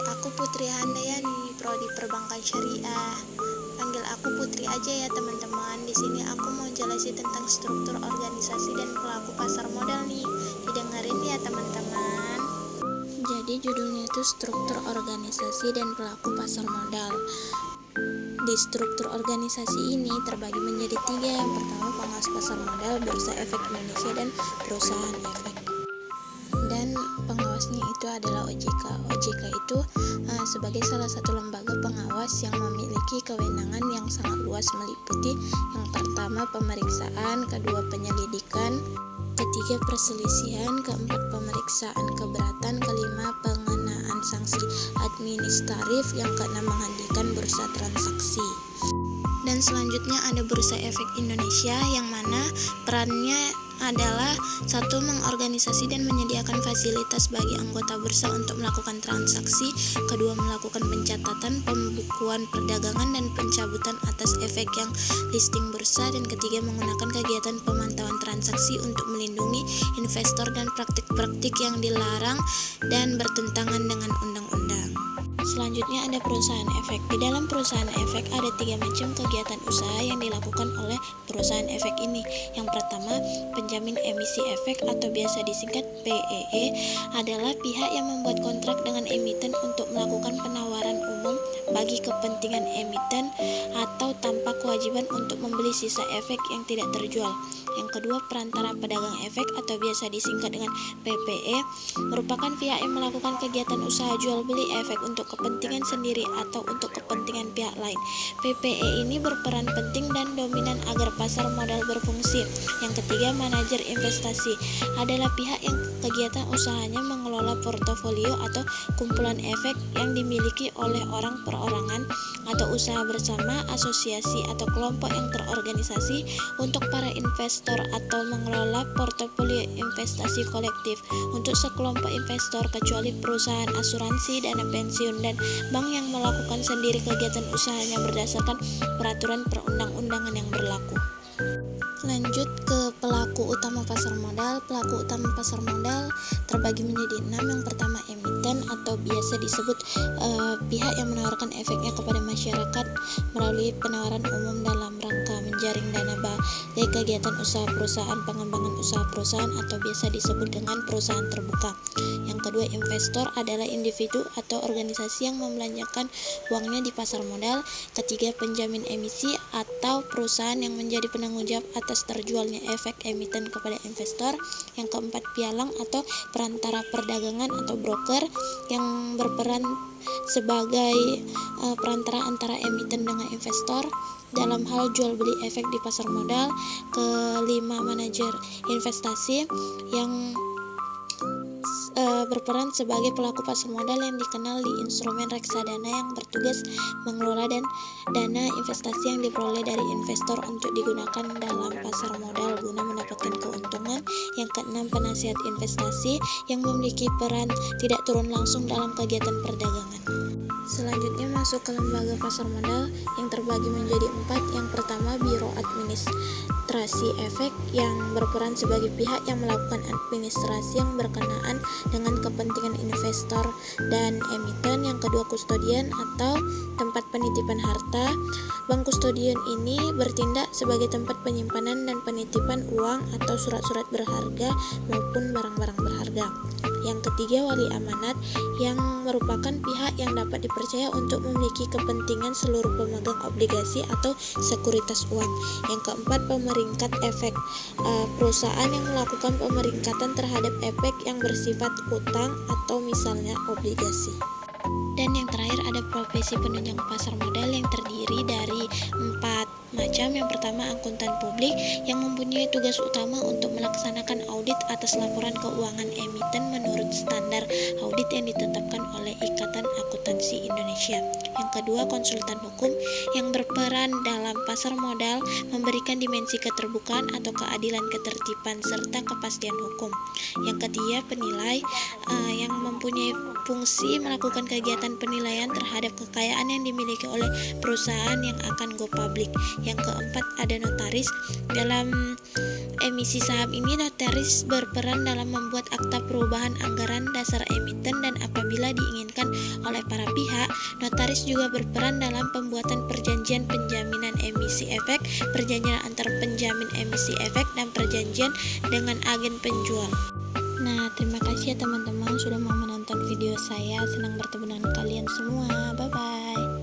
aku Putri Handayani, Prodi Perbankan Syariah. Panggil aku Putri aja ya teman-teman. Di sini aku mau jelasin tentang struktur organisasi dan pelaku pasar modal nih. Didengerin ya teman-teman. Jadi judulnya itu struktur organisasi dan pelaku pasar modal. Di struktur organisasi ini terbagi menjadi 3. Yang pertama pengawas pasar modal, Bursa Efek Indonesia, dan perusahaan efek. Dan pengawasnya itu adalah OJK. OJK itu sebagai salah satu lembaga pengawas yang memiliki kewenangan yang sangat luas, meliputi yang pertama pemeriksaan, kedua penyelidikan, ketiga perselisihan, keempat pemeriksaan keberatan, kelima pengenaan sanksi administratif, yang keenam menghentikan bursa transaksi. Dan selanjutnya ada Bursa Efek Indonesia, yang mana perannya adalah 1. Mengorganisasi dan menyediakan fasilitas bagi anggota bursa untuk melakukan transaksi, kedua melakukan pencatatan, pembukuan perdagangan, dan pencabutan atas efek yang listing bursa, dan ketiga menggunakan kegiatan pemantauan transaksi untuk melindungi investor dan praktik-praktik yang dilarang dan bertentangan dengan undang-undang. Selanjutnya ada perusahaan efek. Di dalam perusahaan efek ada 3 macam kegiatan usaha yang dilakukan oleh perusahaan efek ini. Yang pertama, penjamin emisi efek atau biasa disingkat PEE adalah pihak yang membuat kontrak dengan emiten untuk melakukan penawaran umum bagi kepentingan emiten atau tanpa kewajiban untuk membeli sisa efek yang tidak terjual. Yang kedua, perantara pedagang efek atau biasa disingkat dengan PPE merupakan pihak yang melakukan kegiatan usaha jual beli efek untuk kepentingan sendiri atau untuk kepentingan pihak lain. PPE ini berperan penting dan dominan agar pasar modal berfungsi. Yang ketiga, manajer investasi adalah pihak yang kegiatan usahanya mengelola portofolio atau kumpulan efek yang dimiliki oleh orang perorangan atau usaha bersama, asosiasi atau kelompok yang terorganisasi untuk para investor, atau mengelola portofolio investasi kolektif untuk sekelompok investor, kecuali perusahaan asuransi, dana pensiun, dan bank yang melakukan sendiri kegiatan usahanya berdasarkan peraturan perundang-undangan yang berlaku. Lanjut ke pelaku utama pasar modal. Pelaku utama pasar modal terbagi menjadi 6. Yang pertama, emiten atau biasa disebut pihak yang menawarkan efeknya kepada masyarakat melalui penawaran umum dalam rangka menjaring dana bagi kegiatan usaha perusahaan, pengembangan usaha perusahaan, atau biasa disebut dengan perusahaan terbuka. Yang kedua, investor adalah individu atau organisasi yang membelanjakan uangnya di pasar modal. Ketiga, penjamin emisi atau perusahaan yang menjadi penanggung jawab atas terjualnya efek emiten kepada investor. Yang keempat, pialang atau perantara perdagangan atau broker yang berperan sebagai perantara antara emiten dengan investor dalam hal jual beli efek di pasar modal. Kelima, manajer investasi yang berperan sebagai pelaku pasar modal yang dikenal di instrumen reksadana yang bertugas mengelola dan dana investasi yang diperoleh dari investor untuk digunakan dalam pasar modal guna mendapatkan keuntungan. Yang keenam, penasihat investasi yang memiliki peran tidak turun langsung dalam kegiatan perdagangan. Selanjutnya masuk ke lembaga pasar modal yang terbagi menjadi 4. Yang pertama, Biro Administrasi Efek yang berperan sebagai pihak yang melakukan administrasi yang berkenaan dengan kepentingan investor dan emiten. Yang kedua, kustodian atau tempat penitipan harta. Bank kustodian ini bertindak sebagai tempat penyimpanan dan penitipan uang atau surat-surat berharga maupun barang-barang berharga. Yang ketiga, wali amanat yang merupakan pihak yang dapat dipercaya untuk memiliki kepentingan seluruh pemegang obligasi atau sekuritas uang. Yang keempat, pemeringkat efek, perusahaan yang melakukan pemeringkatan terhadap efek yang bersifat utang atau misalnya obligasi. Dan yang terakhir ada profesi penunjang pasar modal yang terdiri dari 4 macam. Yang pertama, akuntan publik yang mempunyai tugas utama untuk melaksanakan audit atas laporan keuangan emiten menurut standar audit yang ditetapkan oleh Ikatan Akuntansi Indonesia. Yang kedua, konsultan hukum yang berperan dalam pasar modal memberikan dimensi keterbukaan atau keadilan, ketertiban, serta kepastian hukum. Yang ketiga, penilai yang mempunyai fungsi melakukan kegiatan penilaian terhadap kekayaan yang dimiliki oleh perusahaan yang akan go public. Yang keempat, ada notaris dalam emisi saham ini, notaris berperan dalam membuat akta perubahan anggaran dasar emiten, dan apabila diinginkan oleh para pihak, notaris juga berperan dalam pembuatan perjanjian penjaminan emisi efek, perjanjian antar penjamin emisi efek, dan perjanjian dengan agen penjual. Nah, terima kasih ya teman-teman sudah mau menonton video saya. Senang bertemu dengan kalian semua. Bye-bye.